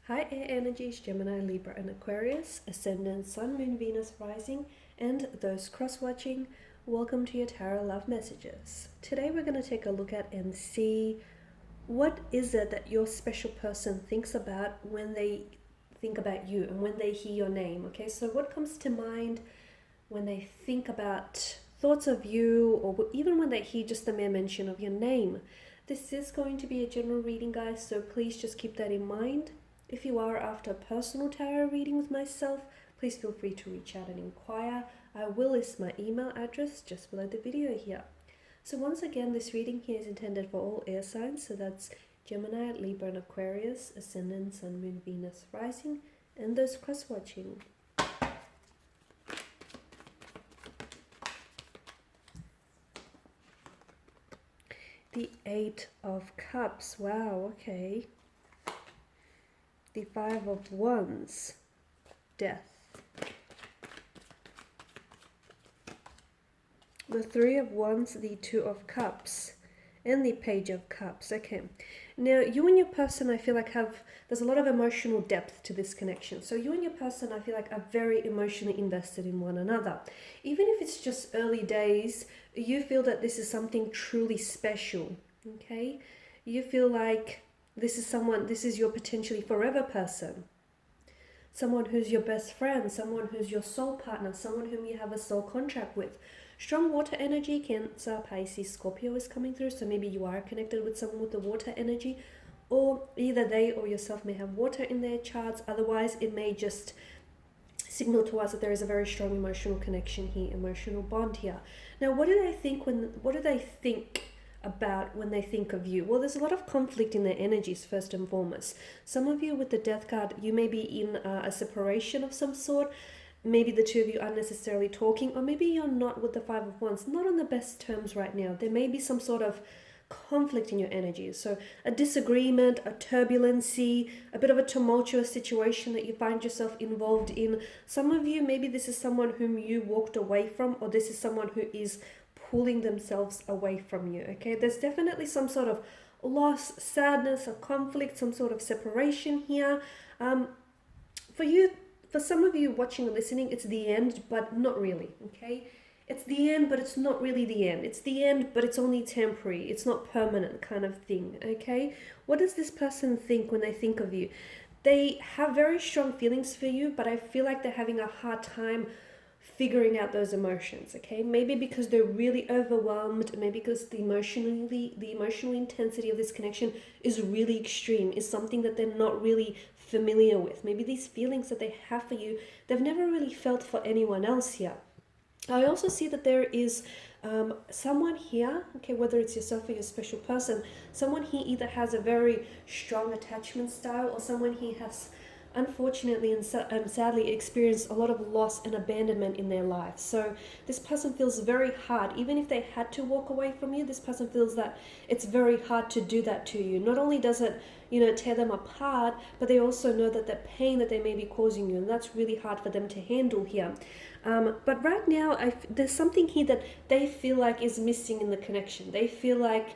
Hi Air Energies, Gemini, Libra and Aquarius, Ascendant, Sun, Moon, Venus, Rising, and those cross-watching, welcome to your Tarot Love Messages. Today we're going to take a look at and see what is it that your special person thinks about when they think about you and when they hear your name, okay? So what comes to mind when they think about thoughts of you, or even when they hear just the mere mention of your name? This is going to be a general reading, guys, so please just keep that in mind. If you are after a personal tarot reading with myself, please feel free to reach out and inquire. I will list my email address just below the video here. So once again, this reading here is intended for all air signs, so that's Gemini, Libra and Aquarius, Ascendant, Sun, Moon, Venus, Rising, and those cross-watching. The Eight of Cups, wow, okay. The Five of Wands, Death. The Three of Wands, the Two of Cups, and the Page of Cups. Okay, now you and your person, I feel like there's a lot of emotional depth to this connection. So you and your person, I feel like, are very emotionally invested in one another. Even if it's just early days, you feel that this is something truly special, okay? You feel like this is your potentially forever person. Someone who's your best friend, someone who's your soul partner, someone whom you have a soul contract with. Strong water energy, Cancer, Pisces, Scorpio is coming through, so maybe you are connected with someone with the water energy, or either they or yourself may have water in their charts. Otherwise, it may just signal to us that there is a very strong emotional connection here, emotional bond here. Now, what do they think about when they think of you? Well, there's a lot of conflict in their energies, first and foremost. Some of you with the Death card, you may be in a separation of some sort. Maybe the two of you aren't necessarily talking, or maybe you're not with the Five of Wands, not on the best terms right now. There may be some sort of conflict in your energies. So a disagreement, a turbulency, a bit of a tumultuous situation that you find yourself involved in. Some of you, maybe this is someone whom you walked away from, or this is someone who is pulling themselves away from you, okay? There's definitely some sort of loss, sadness, or conflict, some sort of separation here. For some of you watching and listening, it's the end, but not really, okay? It's the end, but it's not really the end. It's the end, but it's only temporary. It's not permanent kind of thing, okay? What does this person think when they think of you? They have very strong feelings for you, but I feel like they're having a hard time figuring out those emotions, okay? Maybe because they're really overwhelmed, maybe because the emotional intensity of this connection is really extreme, is something that they're not really familiar with. Maybe these feelings that they have for you, they've never really felt for anyone else here. I also see that there is someone here, okay, whether it's yourself or your special person, someone here either has a very strong attachment style, or someone here has unfortunately and sadly experienced a lot of loss and abandonment in their life. So this person feels very hard. Even if they had to walk away from you, this person feels that it's very hard to do that to you. Not only does it, tear them apart, but they also know that the pain that they may be causing you, and that's really hard for them to handle here. But right now, there's something here that they feel like is missing in the connection. They feel like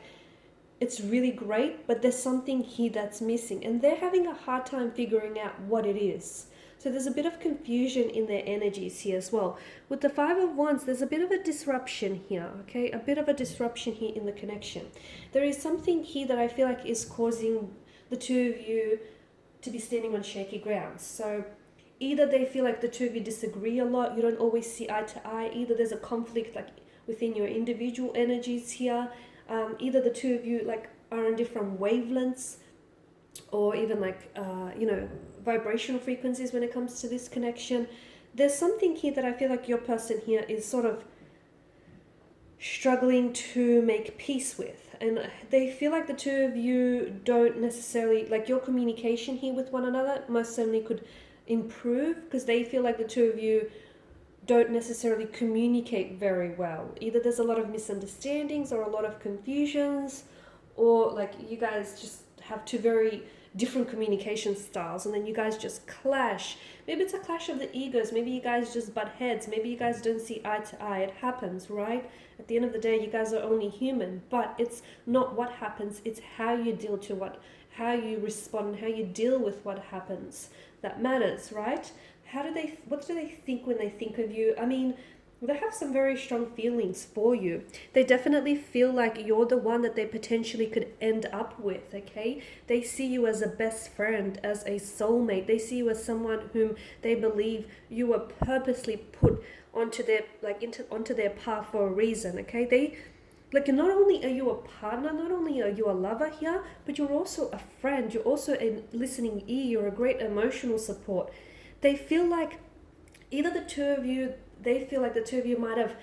it's really great, but there's something here that's missing, and they're having a hard time figuring out what it is. So there's a bit of confusion in their energies here as well. With the Five of Wands, there's a bit of a disruption here, okay? A bit of a disruption here in the connection. There is something here that I feel like is causing the two of you to be standing on shaky ground. So either they feel like the two of you disagree a lot, you don't always see eye to eye. Either there's a conflict like within your individual energies here. Either the two of you are on different wavelengths, or even vibrational frequencies when it comes to this connection. There's something here that I feel like your person here is sort of struggling to make peace with, and they feel like the two of you don't necessarily, like, your communication here with one another most certainly could improve, because they feel like the two of you don't necessarily communicate very well. Either there's a lot of misunderstandings or a lot of confusions, or like you guys just have two very different communication styles, and then you guys just clash. Maybe it's a clash of the egos. Maybe you guys just butt heads. Maybe you guys don't see eye to eye. It happens, right? At the end of the day, you guys are only human, but it's not what happens, it's how you deal to what how you respond, how you deal with what happens that matters, right? What do they think when they think of you? I mean, they have some very strong feelings for you. They definitely feel like you're the one that they potentially could end up with, okay? They see you as a best friend, as a soulmate. They see you as someone whom they believe you were purposely put onto their onto their path for a reason, okay? They like, not only are you a partner, not only are you a lover here, but you're also a friend. You're also a listening ear. You're a great emotional support. They feel like either the two of you, they feel like the two of you might have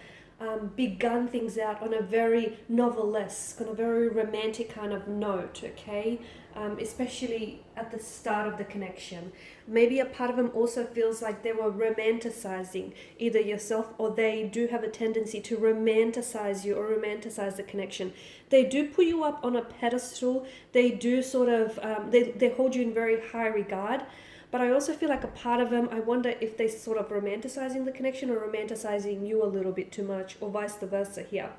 begun things out on a very novelesque, on a very romantic kind of note, okay? Especially at the start of the connection. Maybe a part of them also feels like they were romanticizing either yourself, or they do have a tendency to romanticize you or romanticize the connection. They do put you up on a pedestal. They do sort of, they hold you in very high regard. But I also feel like a part of them, I wonder if they sort of romanticizing the connection or romanticizing you a little bit too much, or vice versa here.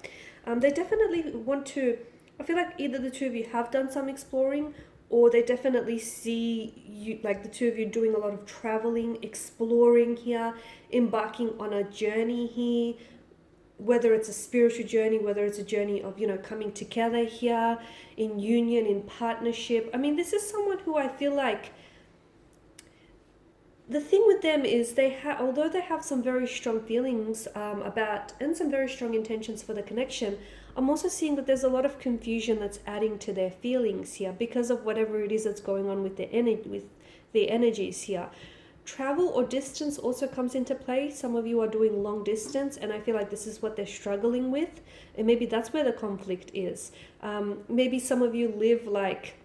They definitely want to, I feel like either the two of you have done some exploring, or they definitely see you, like the two of you doing a lot of traveling, exploring here, embarking on a journey here, whether it's a spiritual journey, whether it's a journey of, coming together here in union, in partnership. I mean, this is someone who I feel like, the thing with them is although they have some very strong feelings about, and some very strong intentions for the connection, I'm also seeing that there's a lot of confusion that's adding to their feelings here because of whatever it is that's going on with their energies here. Travel or distance also comes into play. Some of you are doing long distance, and I feel like this is what they're struggling with, and maybe that's where the conflict is. Maybe some of you live like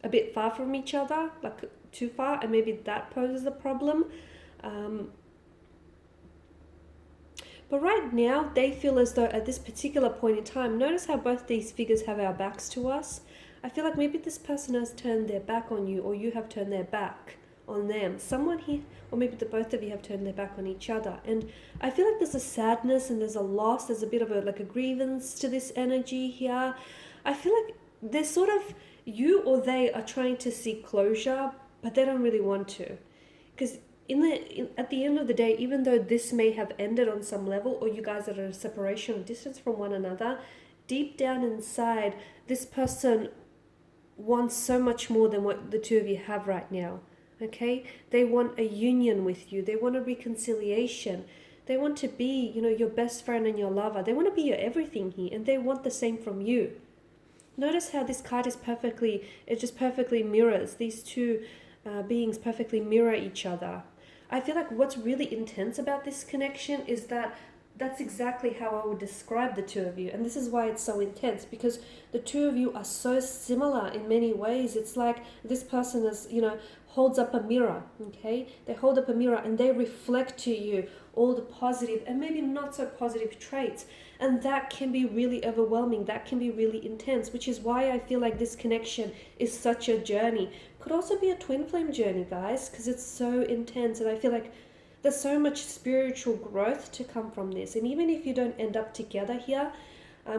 a bit far from each other, like too far, and maybe that poses a problem. But right now, they feel as though at this particular point in time, notice how both these figures have our backs to us. I feel like maybe this person has turned their back on you, or you have turned their back on them. Someone here, or maybe the both of you have turned their back on each other. And I feel like there's a sadness and there's a loss. There's a bit of a grievance to this energy here. I feel like there's sort of, you or they are trying to seek closure, but they don't really want to. Because at the end of the day, even though this may have ended on some level, or you guys are at a separation or distance from one another, deep down inside, this person wants so much more than what the two of you have right now. Okay? They want a union with you. They want a reconciliation. They want to be, your best friend and your lover. They want to be your everything here, and they want the same from you. Notice how this card is just perfectly mirrors. These two beings perfectly mirror each other. I feel like what's really intense about this connection is that that's exactly how I would describe the two of you. And this is why it's so intense, because the two of you are so similar in many ways. It's like this person is, holds up a mirror, okay? They hold up a mirror and they reflect to you all the positive and maybe not so positive traits. And that can be really overwhelming. That can be really intense, which is why I feel like this connection is such a journey. Could also be a twin flame journey, guys, because it's so intense. And I feel like there's so much spiritual growth to come from this. And even if you don't end up together here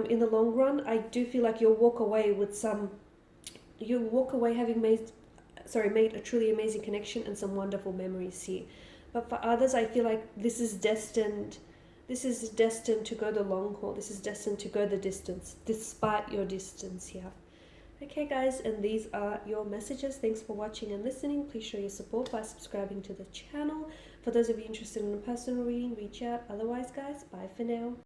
in the long run, I do feel like you'll walk away having made a truly amazing connection and some wonderful memories here. But for others, I feel like this is destined to go the long haul. This is destined to go the distance, despite your distance here. Okay, guys, and these are your messages. Thanks for watching and listening. Please show your support by subscribing to the channel. For those of you interested in a personal reading, reach out. Otherwise, guys, bye for now.